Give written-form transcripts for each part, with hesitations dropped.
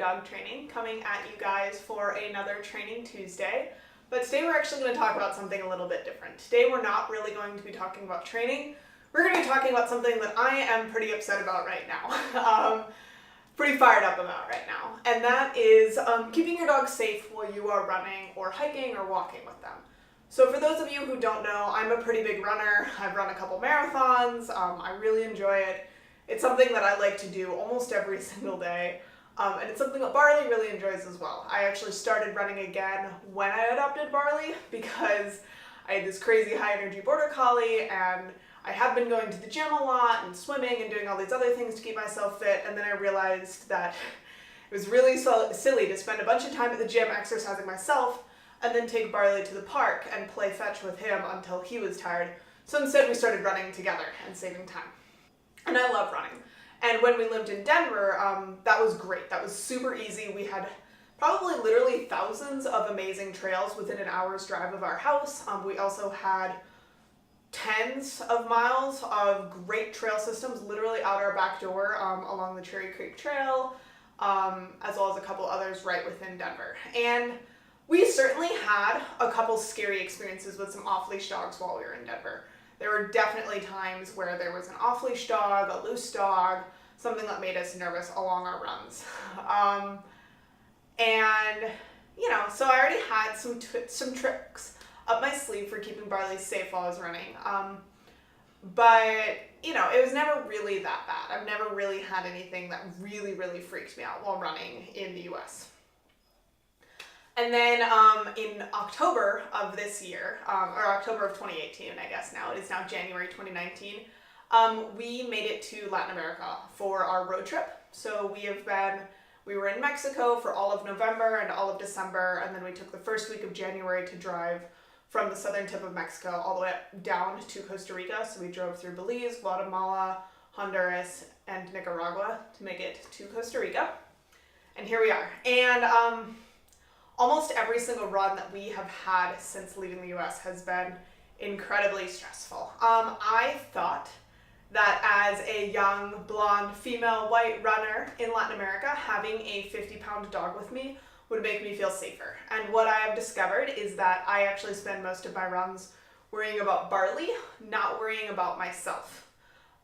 Dog Training, coming at you guys for another Training Tuesday. But today we're actually going to talk about something a little bit different. Today we're not really going to be talking about training. We're going to be talking about something that I am pretty upset about right now. Pretty fired up about right now. And that is keeping your dog safe while you are running or hiking or walking with them. So for those of you who don't know, I'm a pretty big runner. I've run a couple marathons. I really enjoy it. It's something that I like to do almost every single day. And it's something that Barley really enjoys as well. I actually started running again when I adopted Barley because I had this crazy high energy border collie and I have been going to the gym a lot and swimming and doing all these other things to keep myself fit, and then I realized that it was really silly to spend a bunch of time at the gym exercising myself and then take Barley to the park and play fetch with him until he was tired. So instead we started running together and saving time. And I love running. And when we lived in Denver, that was great. That was super easy. We had probably literally thousands of amazing trails within an hour's drive of our house. We also had tens of miles of great trail systems literally out our back door along the Cherry Creek Trail, as well as a couple others right within Denver. And we certainly had a couple scary experiences with some off-leash dogs while we were in Denver. There were definitely times where there was an off-leash dog, a loose dog, something that made us nervous along our runs. And, you know, so I already had some tricks up my sleeve for keeping Barley safe while I was running. But, you know, it was never really that bad. I've never really had anything that really, really freaked me out while running in the US. And then in October of this year, or October of 2018, I guess now, it is now January 2019, we made it to Latin America for our road trip. So we were in Mexico for all of November and all of December, and then we took the first week of January to drive from the southern tip of Mexico all the way down to Costa Rica. So we drove through Belize, Guatemala, Honduras, and Nicaragua to make it to Costa Rica. And here we are. And almost every single run that we have had since leaving the US has been incredibly stressful. I thought that as a young, blonde, female, white runner in Latin America, having a 50-pound dog with me would make me feel safer. And what I have discovered is that I actually spend most of my runs worrying about Barley, not worrying about myself.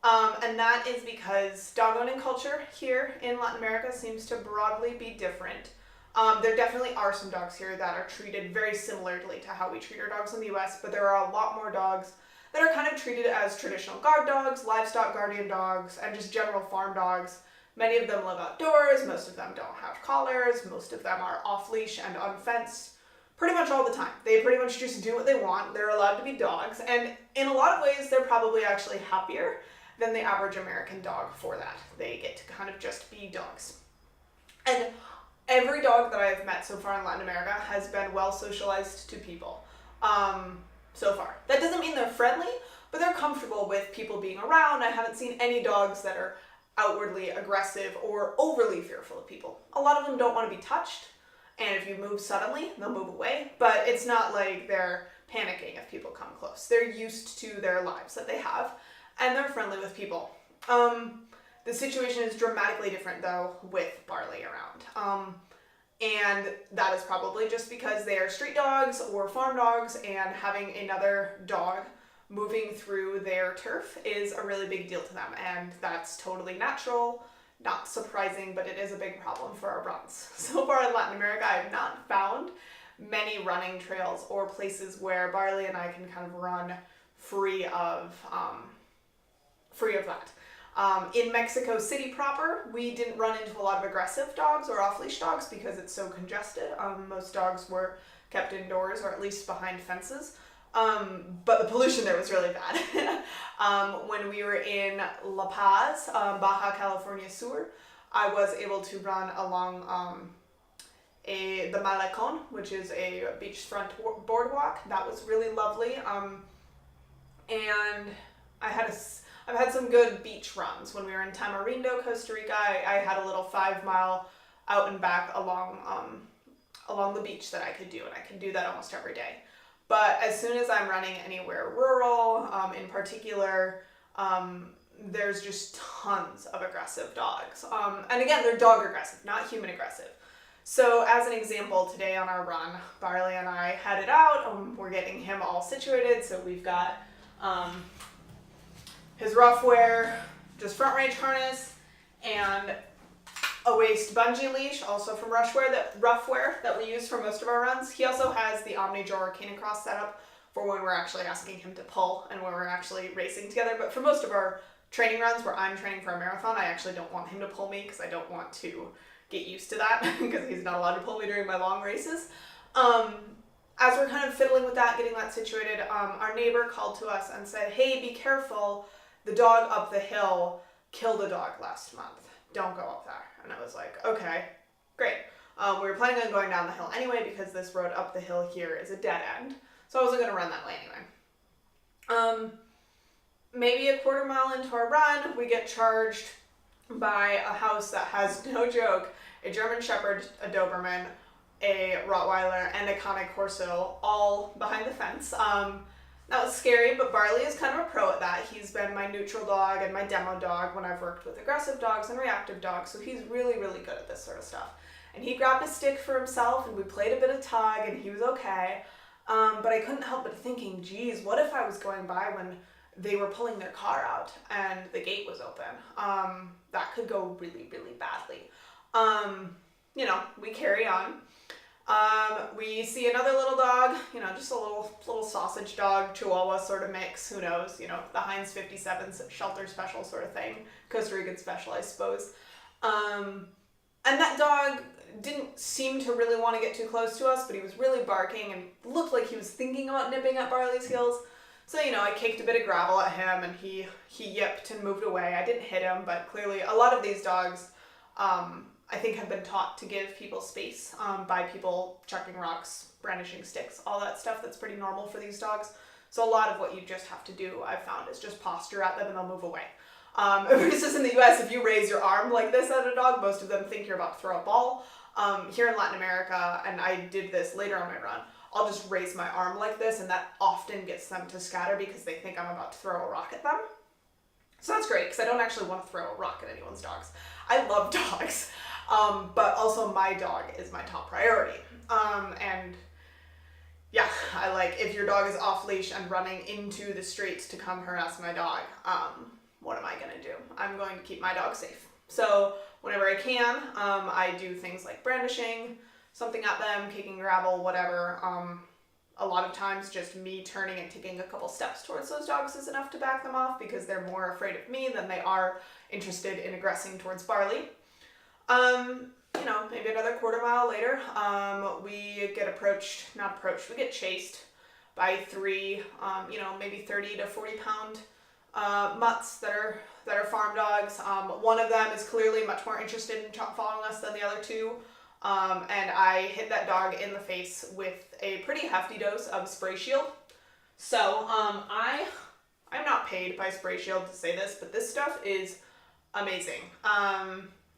And that is because dog owning culture here in Latin America seems to broadly be different. There definitely are some dogs here that are treated very similarly to how we treat our dogs in the US, but there are a lot more dogs that are kind of treated as traditional guard dogs, livestock guardian dogs, and just general farm dogs. Many of them live outdoors, most of them don't have collars, most of them are off-leash and unfenced pretty much all the time. They pretty much just do what they want. They're allowed to be dogs, and in a lot of ways, they're probably actually happier than the average American dog for that. They get to kind of just be dogs. And every dog that I've met so far in Latin America has been well socialized to people so far. That doesn't mean they're friendly, but they're comfortable with people being around. I haven't seen any dogs that are outwardly aggressive or overly fearful of people. A lot of them don't want to be touched, and if you move suddenly, they'll move away, but it's not like they're panicking if people come close. They're used to their lives that they have, and they're friendly with people. The situation is dramatically different though with Barley around. And that is probably just because they are street dogs or farm dogs, and having another dog moving through their turf is a really big deal to them, and that's totally natural, not surprising, but it is a big problem for our runs. So far in Latin America, I have not found many running trails or places where Barley and I can kind of run free of that. In Mexico City proper, we didn't run into a lot of aggressive dogs or off-leash dogs because it's so congested. Most dogs were kept indoors or at least behind fences. But the pollution there was really bad. When we were in La Paz, Baja California Sur, I was able to run along the Malecón, which is a beachfront boardwalk. That was really lovely. And I've had some good beach runs. When we were in Tamarindo, Costa Rica, I had a little 5-mile out and back along the beach that I could do, and I can do that almost every day. But as soon as I'm running anywhere rural, in particular there's just tons of aggressive dogs. And again, they're dog aggressive, not human aggressive. So as an example, today on our run, Barley and I headed out. We're getting him all situated. So we've got his rough wear, just front range harness, and a waist bungee leash, also from rough wear that we use for most of our runs. He also has the Omnijor Canicross setup for when we're actually asking him to pull and when we're actually racing together. But for most of our training runs where I'm training for a marathon, I actually don't want him to pull me because I don't want to get used to that because he's not allowed to pull me during my long races. As we're kind of fiddling with that, getting that situated, our neighbor called to us and said, hey, be careful, the dog up the hill killed a dog last month. Don't go up there. And I was like, okay, great. We were planning on going down the hill anyway because this road up the hill here is a dead end. So I wasn't going to run that way anyway. Maybe a quarter mile into our run, we get charged by a house that has, no joke, a German Shepherd, a Doberman, a Rottweiler, and a Cane Corso all behind the fence. That was scary, but Barley is kind of a pro at that. He's been my neutral dog and my demo dog when I've worked with aggressive dogs and reactive dogs, so he's really, really good at this sort of stuff. And he grabbed a stick for himself, and we played a bit of tug, and he was okay. But I couldn't help but thinking, geez, what if I was going by when they were pulling their car out and the gate was open? That could go really, really badly. We carry on. We see another little dog, just a little sausage dog, Chihuahua sort of mix, who knows, the Heinz 57 shelter special sort of thing, Costa Rican special, I suppose. And that dog didn't seem to really want to get too close to us, but he was really barking and looked like he was thinking about nipping at Barley's heels. So, I kicked a bit of gravel at him and he yipped and moved away. I didn't hit him, but clearly a lot of these dogs, I think have been taught to give people space by people chucking rocks, brandishing sticks, all that stuff that's pretty normal for these dogs. So a lot of what you just have to do, I've found, is just posture at them and they'll move away. Versus in the US, if you raise your arm like this at a dog, most of them think you're about to throw a ball. Here in Latin America, and I did this later on my run, I'll just raise my arm like this, and that often gets them to scatter because they think I'm about to throw a rock at them. So that's great, because I don't actually want to throw a rock at anyone's dogs. I love dogs, but also my dog is my top priority. And yeah, if your dog is off leash and running into the streets to come harass my dog, what am I going to do? I'm going to keep my dog safe. So whenever I can, I do things like brandishing something at them, kicking gravel, whatever. A lot of times just me turning and taking a couple steps towards those dogs is enough to back them off because they're more afraid of me than they are interested in aggressing towards Barley. Maybe another quarter mile later, we get we get chased by three, maybe 30 to 40 pound mutts that are farm dogs. One of them is clearly much more interested in following us than the other two. And I hit that dog in the face with a pretty hefty dose of Spray Shield. So, I'm not paid by Spray Shield to say this, but this stuff is amazing.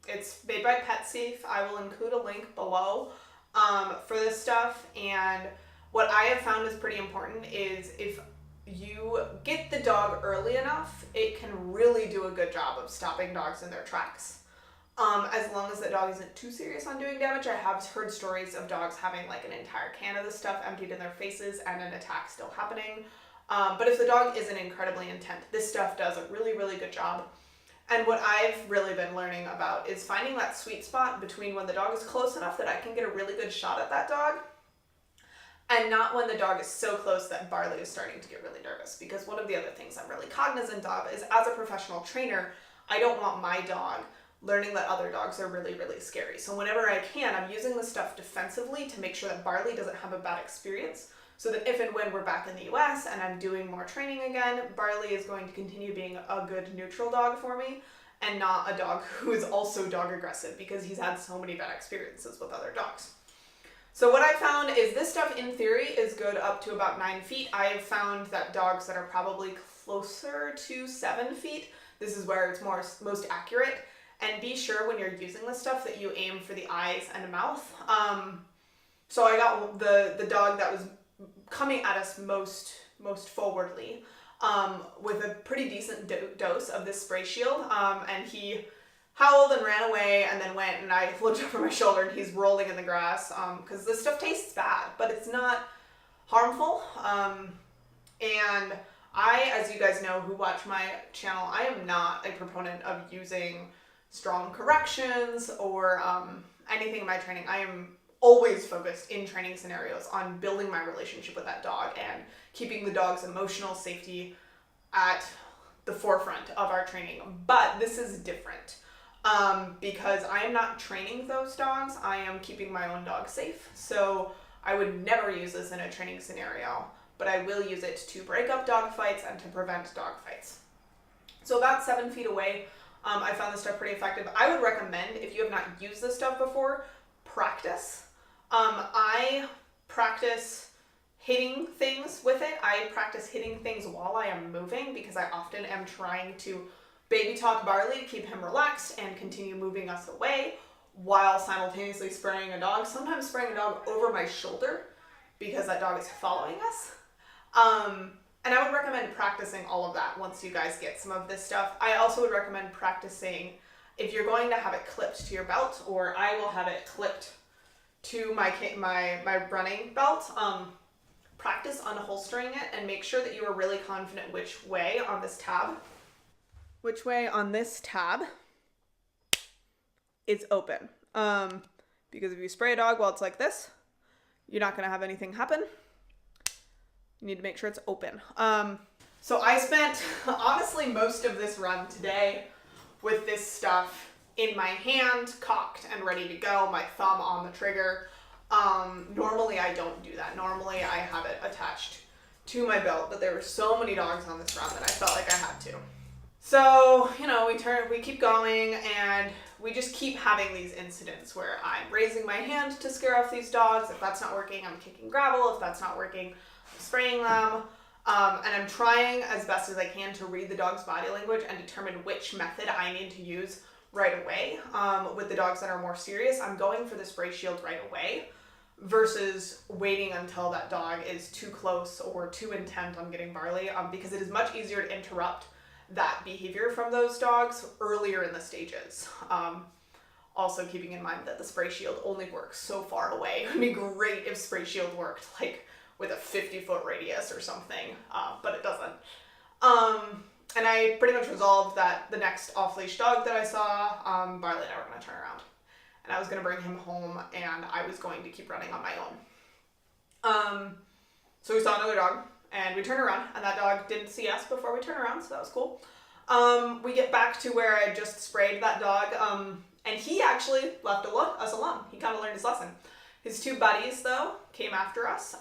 It's made by PetSafe. I will include a link below, for this stuff. And what I have found is pretty important is if you get the dog early enough, it can really do a good job of stopping dogs in their tracks. As long as the dog isn't too serious on doing damage. I have heard stories of dogs having an entire can of this stuff emptied in their faces and an attack still happening. But if the dog isn't incredibly intent, this stuff does a really, really good job. And what I've really been learning about is finding that sweet spot between when the dog is close enough that I can get a really good shot at that dog and not when the dog is so close that Barley is starting to get really nervous. Because one of the other things I'm really cognizant of is as a professional trainer, I don't want my dog learning that other dogs are really, really scary. So whenever I can, I'm using this stuff defensively to make sure that Barley doesn't have a bad experience, so that if and when we're back in the US and I'm doing more training again, Barley is going to continue being a good neutral dog for me and not a dog who is also dog aggressive because he's had so many bad experiences with other dogs. So what I found is this stuff in theory is good up to about 9 feet. I have found that dogs that are probably closer to 7 feet, this is where it's most accurate. And be sure when you're using this stuff that you aim for the eyes and mouth. So I got the dog that was coming at us most forwardly. with a pretty decent dose of this spray shield, and he howled and ran away and then went, and I looked over my shoulder and he's rolling in the grass, because this stuff tastes bad, but it's not harmful. And I, as you guys know who watch my channel, I am not a proponent of using strong corrections or anything in my training. I am always focused in training scenarios on building my relationship with that dog and keeping the dog's emotional safety at the forefront of our training. But this is different because I am not training those dogs. I am keeping my own dog safe. So I would never use this in a training scenario, but I will use it to break up dog fights and to prevent dog fights. So about 7 feet away, I found this stuff pretty effective. I would recommend, if you have not used this stuff before, practice. I practice hitting things with it. I practice hitting things while I am moving because I often am trying to baby talk Barley to keep him relaxed and continue moving us away while simultaneously spraying a dog. Sometimes spraying a dog over my shoulder because that dog is following us. And I would recommend practicing all of that once you guys get some of this stuff. I also would recommend practicing if you're going to have it clipped to your belt, or I will have it clipped to my running belt. Practice unholstering it and make sure that you are really confident which way on this tab is open. Because if you spray a dog while it's like this, you're not going to have anything happen. You need to make sure it's open. So I spent honestly most of this run today with this stuff in my hand, cocked and ready to go, my thumb on the trigger. Normally I don't do that. Normally I have it attached to my belt, but there were so many dogs on this run that I felt like I had to. So, we keep going, and we just keep having these incidents where I'm raising my hand to scare off these dogs. If that's not working, I'm kicking gravel. If that's not working, I'm spraying them. And I'm trying as best as I can to read the dog's body language and determine which method I need to use right away. With the dogs that are more serious, I'm going for the spray shield right away versus waiting until that dog is too close or too intent on getting Barley, because it is much easier to interrupt that behavior from those dogs earlier in the stages. Also keeping in mind that the spray shield only works so far away. It would be great if spray shield worked like with a 50-foot radius or something, but it doesn't. And I pretty much resolved that the next off-leash dog that I saw, Barley and I were going to turn around. And I was going to bring him home, and I was going to keep running on my own. So we saw another dog, and we turned around, and that dog didn't see us before we turned around, so that was cool. We get back to where I just sprayed that dog, and he actually left us alone. He kind of learned his lesson. His two buddies, though, came after us,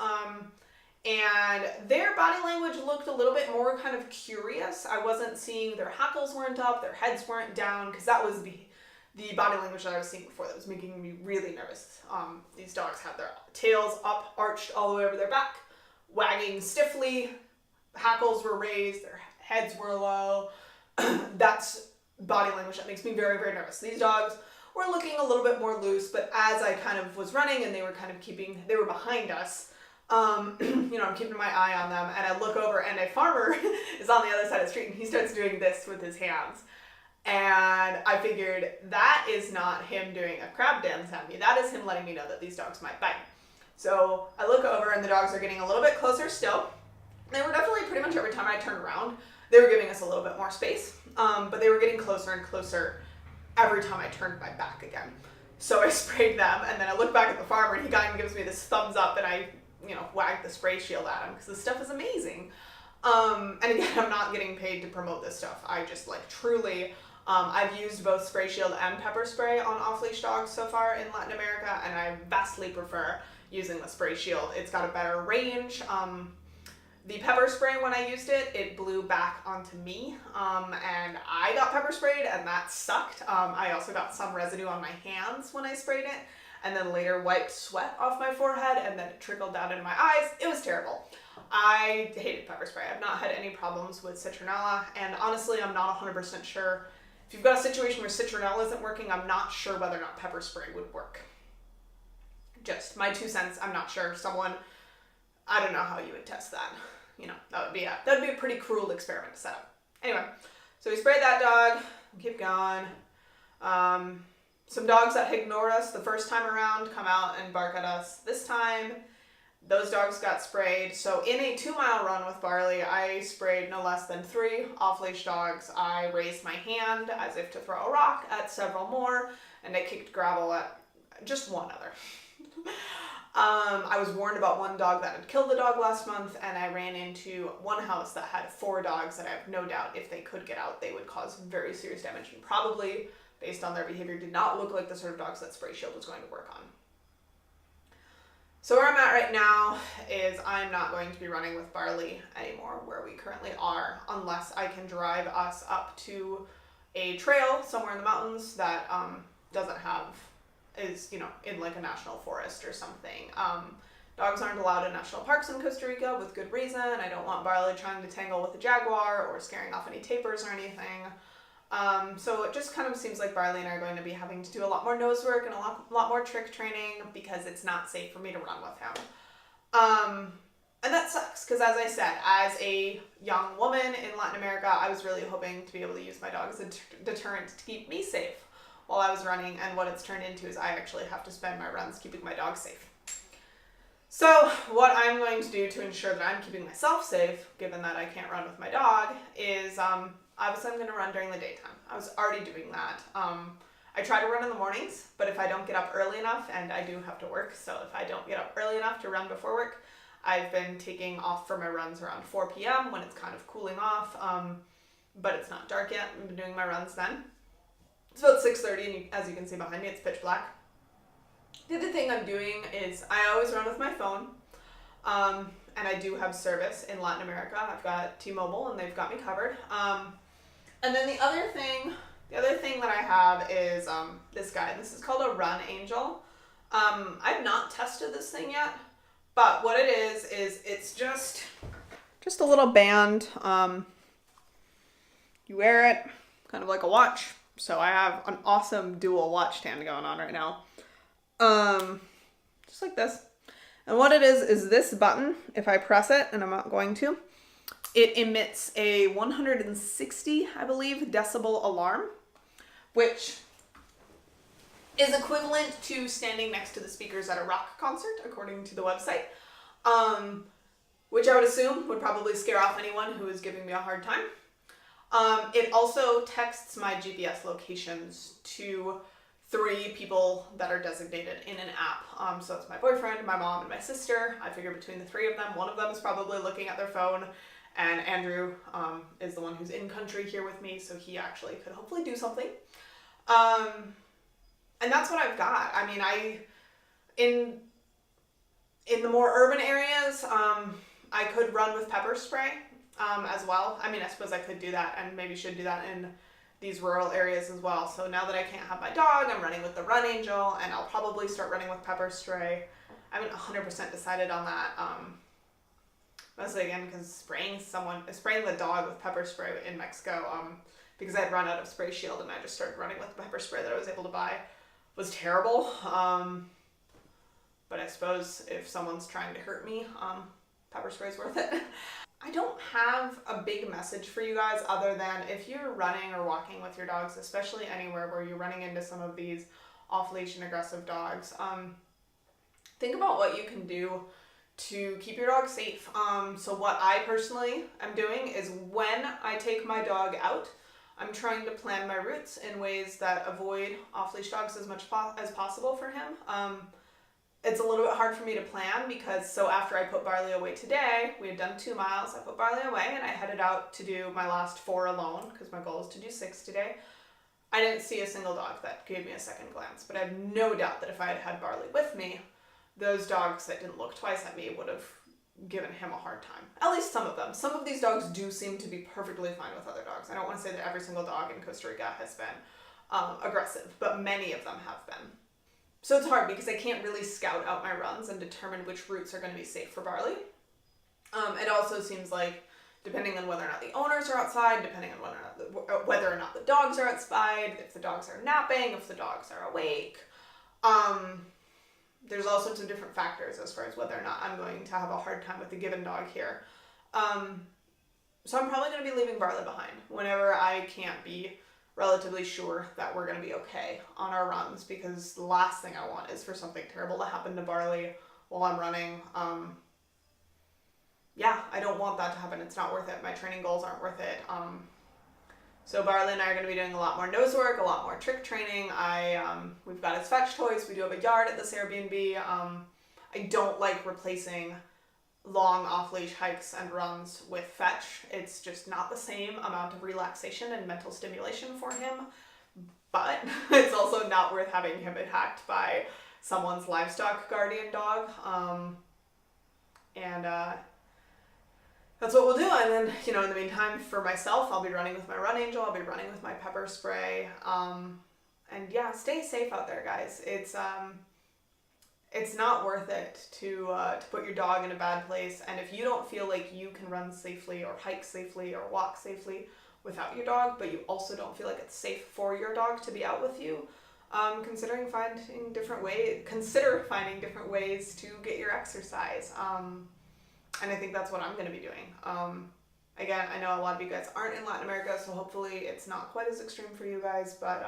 and their body language looked a little bit more kind of curious. I wasn't seeing their hackles weren't up, their heads weren't down, because that was the body language that I was seeing before that was making me really nervous. These dogs had their tails up, arched all the way over their back, wagging stiffly, hackles were raised, their heads were low. That's body language that makes me very, very nervous. These dogs were looking a little bit more loose, but as I kind of was running and they were behind us, I'm keeping my eye on them, and I look over and a farmer is on the other side of the street, and he starts doing this with his hands. And I figured that is not him doing a crab dance at me. That is him letting me know that these dogs might bite. So I look over and the dogs are getting a little bit closer still. They were definitely pretty much every time I turned around, they were giving us a little bit more space. But they were getting closer and closer every time I turned my back again. So I sprayed them, and then I look back at the farmer, and he kind of gives me this thumbs up, and I, wag the spray shield at him because this stuff is amazing. And again, I'm not getting paid to promote this stuff. I just truly, I've used both spray shield and pepper spray on off-leash dogs so far in Latin America, and I vastly prefer using the spray shield. It's got a better range. The pepper spray, when I used it, it blew back onto me, and I got pepper sprayed, and that sucked. I also got some residue on my hands when I sprayed it, and then later wiped sweat off my forehead, and then it trickled down into my eyes. It was terrible. I hated pepper spray. I've not had any problems with citronella, and honestly, I'm not 100% sure. If you've got a situation where citronella isn't working, I'm not sure whether or not pepper spray would work. Just my 2 cents, I'm not sure. I don't know how you would test that. you know, that'd be a pretty cruel experiment to set up. Anyway, so we sprayed that dog, keep going. Some dogs that ignored us the first time around come out and bark at us. This time, those dogs got sprayed. So in a 2-mile run with Barley, I sprayed no less than 3 off-leash dogs. I raised my hand as if to throw a rock at several more, and I kicked gravel at just one other. I was warned about one dog that had killed the dog last month, and I ran into one house that had 4 dogs that I have no doubt if they could get out, they would cause very serious damage, and probably, based on their behavior, did not look like the sort of dogs that Spray Shield was going to work on. So where I'm at right now is I'm not going to be running with Barley anymore where we currently are, unless I can drive us up to a trail somewhere in the mountains that is, you know, in like a national forest or something. Dogs aren't allowed in national parks in Costa Rica with good reason. I don't want Barley trying to tangle with a jaguar or scaring off any tapirs or anything. So it just kind of seems like Barley and I are going to be having to do a lot more nose work and a lot more trick training because it's not safe for me to run with him. And that sucks because, as I said, as a young woman in Latin America, I was really hoping to be able to use my dog as a deterrent to keep me safe while I was running, and what it's turned into is I actually have to spend my runs keeping my dog safe. So what I'm going to do to ensure that I'm keeping myself safe, given that I can't run with my dog, is obviously I'm going to run during the daytime. I was already doing that. I try to run in the mornings, but if I don't get up early enough, and I do have to work, so if I don't get up early enough to run before work, I've been taking off for my runs around 4 p.m. when it's kind of cooling off, but it's not dark yet. I've been doing my runs then. It's about 6:30, and as you can see behind me, it's pitch black. The other thing I'm doing is I always run with my phone, and I do have service in Latin America. I've got T-Mobile, and they've got me covered. And then the other thing that I have is this guy. This is called a Run Angel. I've not tested this thing yet, but what it is it's just a little band. You wear it kind of like a watch. So I have an awesome dual watch stand going on right now. Just like this. And what it is this button, if I press it, and I'm not going to, it emits a 160, I believe, decibel alarm, which is equivalent to standing next to the speakers at a rock concert, according to the website, which I would assume would probably scare off anyone who is giving me a hard time. It also texts my GPS locations to 3 people that are designated in an app. So it's my boyfriend, my mom, and my sister. I figure between the 3 of them, one of them is probably looking at their phone, and Andrew is the one who's in country here with me, so he actually could hopefully do something. And that's what I've got. I mean, in the more urban areas, I could run with pepper spray. As well. I mean, I suppose I could do that and maybe should do that in these rural areas as well. So now that I can't have my dog, I'm running with the Run Angel, and I'll probably start running with pepper spray. I haven't 100% decided on that. Mostly again because spraying the dog with pepper spray in Mexico, because I had run out of Spray Shield and I just started running with the pepper spray that I was able to buy, was terrible. But I suppose if someone's trying to hurt me, pepper spray's worth it. I don't have a big message for you guys other than if you're running or walking with your dogs, especially anywhere where you're running into some of these off-leash and aggressive dogs, think about what you can do to keep your dog safe. So what I personally am doing is when I take my dog out, I'm trying to plan my routes in ways that avoid off-leash dogs as much as possible for him. It's a little bit hard for me to plan because so after I put Barley away today, we had done 2 miles, I put Barley away and I headed out to do my last 4 alone because my goal is to do 6 today. I didn't see a single dog that gave me a second glance, but I have no doubt that if I had had Barley with me, those dogs that didn't look twice at me would have given him a hard time. At least some of them. Some of these dogs do seem to be perfectly fine with other dogs. I don't want to say that every single dog in Costa Rica has been aggressive, but many of them have been. So it's hard because I can't really scout out my runs and determine which routes are going to be safe for Barley. It also seems like, depending on whether or not the owners are outside, depending on whether or not the dogs are outside, if the dogs are napping, if the dogs are awake, there's all sorts of different factors as far as whether or not I'm going to have a hard time with the given dog here. So I'm probably going to be leaving Barley behind whenever I can't be relatively sure that we're going to be okay on our runs, because the last thing I want is for something terrible to happen to Barley while I'm running. Yeah, I don't want that to happen. It's not worth it. My training goals aren't worth it. So Barley and I are going to be doing a lot more nose work, a lot more trick training. We've got his fetch toys. We do have a yard at this Airbnb. I don't like replacing long off-leash hikes and runs with fetch. It's just not the same amount of relaxation and mental stimulation for him, but it's also not worth having him attacked by someone's livestock guardian dog. That's what we'll do. And then, in the meantime, for myself, I'll be running with my Run Angel. I'll be running with my pepper spray. And yeah, stay safe out there, guys. It's not worth it to put your dog in a bad place. And if you don't feel like you can run safely or hike safely or walk safely without your dog, but you also don't feel like it's safe for your dog to be out with you, consider finding different ways to get your exercise. And I think that's what I'm going to be doing. Again, I know a lot of you guys aren't in Latin America, so hopefully it's not quite as extreme for you guys, but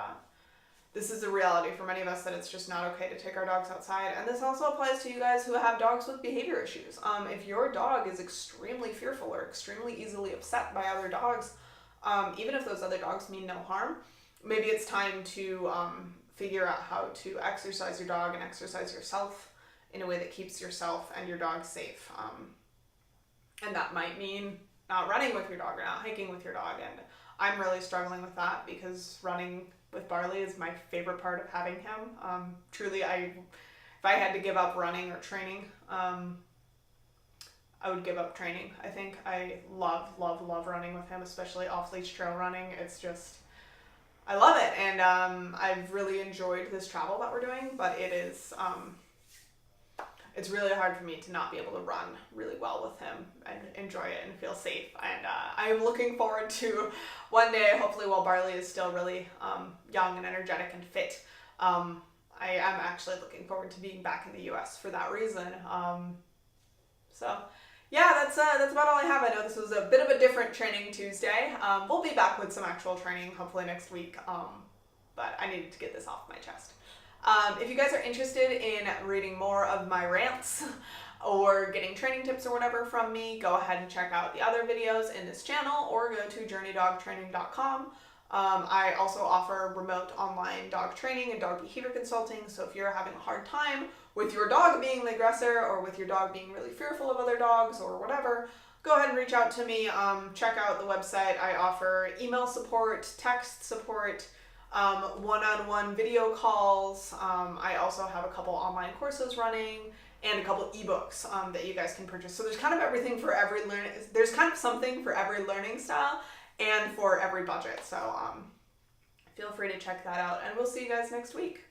this is a reality for many of us, that it's just not okay to take our dogs outside. And this also applies to you guys who have dogs with behavior issues. If your dog is extremely fearful or extremely easily upset by other dogs, even if those other dogs mean no harm, maybe it's time to figure out how to exercise your dog and exercise yourself in a way that keeps yourself and your dog safe. And that might mean not running with your dog or not hiking with your dog. And I'm really struggling with that, because running with Barley is my favorite part of having him. Truly, if I had to give up running or training, I would give up training. I think I love running with him, especially off-leash trail running. It's just, I love it. And I've really enjoyed this travel that we're doing, but it's really hard for me to not be able to run really well with him and enjoy it and feel safe. And I'm looking forward to one day, hopefully while Barley is still really young and energetic and fit, I am actually looking forward to being back in the US for that reason. So yeah, that's about all I have. I know this was a bit of a different training Tuesday. We'll be back with some actual training hopefully next week, but I needed to get this off my chest. If you guys are interested in reading more of my rants or getting training tips or whatever from me, go ahead and check out the other videos in this channel, or go to journeydogtraining.com. I also offer remote online dog training and dog behavior consulting, so if you're having a hard time with your dog being the aggressor, or with your dog being really fearful of other dogs or whatever, go ahead and reach out to me. Check out the website. I offer email support, text support, one-on-one video calls. I also have a couple online courses running and a couple ebooks that you guys can purchase. So there's kind of everything for every there's kind of something for every learning style and for every budget. So feel free to check that out, and we'll see you guys next week.